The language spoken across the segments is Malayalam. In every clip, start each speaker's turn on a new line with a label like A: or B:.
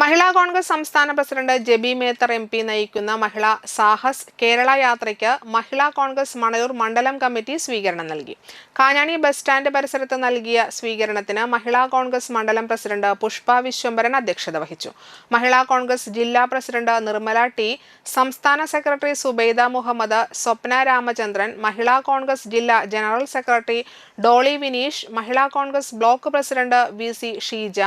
A: മഹിളാ കോൺഗ്രസ് സംസ്ഥാന പ്രസിഡന്റ് ജെബി മേത്തർ എംപി നയിക്കുന്ന മഹിളാ സാഹസ് കേരള യാത്രയ്ക്ക് മഹിളാ കോൺഗ്രസ് മണലൂർ മണ്ഡലം കമ്മിറ്റി സ്വീകരണം നൽകി. കാഞ്ഞാണി ബസ് സ്റ്റാൻഡ് പരിസരത്ത് നൽകിയ സ്വീകരണത്തിന് മഹിളാ കോൺഗ്രസ് മണ്ഡലം പ്രസിഡന്റ് പുഷ്പ വിശ്വംഭരൻ അധ്യക്ഷത വഹിച്ചു. മഹിളാ കോൺഗ്രസ് ജില്ലാ പ്രസിഡന്റ് നിർമ്മല ടി, സംസ്ഥാന സെക്രട്ടറി സുബൈദ മുഹമ്മദ്, സ്വപ്ന രാമചന്ദ്രൻ, മഹിളാ കോൺഗ്രസ് ജില്ലാ general secretary Dolly Vineesh, Mahila Congress block president VC Sheeja,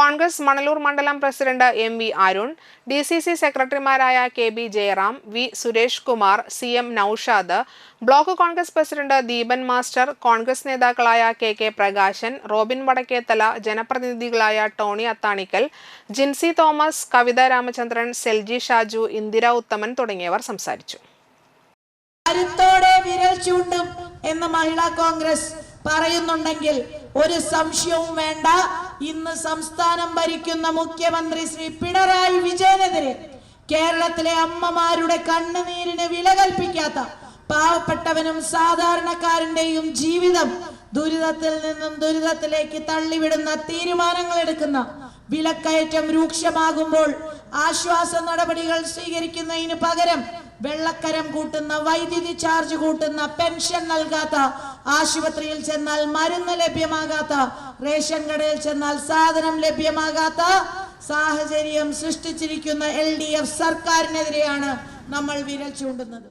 A: Congress Manalur മണ്ഡലം പ്രസിഡന്റ് MV അരുൺ, DCC സെക്രട്ടറിമാരായ KB Jayaram, V Suresh Kumar, CM Noushad, block Congress president Deepan master, Congress നേതാക്കളായ KK പ്രകാശൻ, റോബിൻ വടക്കേത്തല, ജനപ്രതിനിധികളായ ടോണി അത്താണിക്കൽ, ജിൻസി തോമസ്, കവിത രാമചന്ദ്രൻ, സെൽജി ഷാജു, ഇന്ദിര ഉത്തമൻ തുടങ്ങിയവർ സംസാരിച്ചു.
B: വിരൽ ചൂണ്ടും എന്ന് മഹിളാ കോൺഗ്രസ് പറയുന്നുണ്ടെങ്കിൽ ഒരു സംശയവും വേണ്ട. ഇന്ന് സംസ്ഥാനം ഭരിക്കുന്ന മുഖ്യമന്ത്രി ശ്രീ പിണറായി വിജയനെതിരെ കേരളത്തിലെ അമ്മമാരുടെ കണ്ണുനീരിന് വില കൽപ്പിക്കാത്ത, പാവപ്പെട്ടവനും സാധാരണക്കാരന്റെയും ജീവിതം ദുരിതത്തിൽ നിന്നും ദുരിതത്തിലേക്ക് തള്ളിവിടുന്ന തീരുമാനങ്ങൾ എടുക്കുന്ന, വിലക്കയറ്റം രൂക്ഷമാകുമ്പോൾ ആശ്വാസ നടപടികൾ സ്വീകരിക്കുന്നതിന് പകരം വെള്ളക്കരം കൂട്ടുന്ന, വൈദ്യുതി ചാർജ് കൂട്ടുന്ന, പെൻഷൻ നൽകാത്ത, ആശുപത്രിയിൽ ചെന്നാൽ മരുന്ന് ലഭ്യമാകാത്ത, റേഷൻ കടയിൽ ചെന്നാൽ സാധനം ലഭ്യമാകാത്ത സാഹചര്യം സൃഷ്ടിച്ചിരിക്കുന്ന LDF സർക്കാരിനെതിരെയാണ് നമ്മൾ വിരൽ ചൂണ്ടുന്നത്.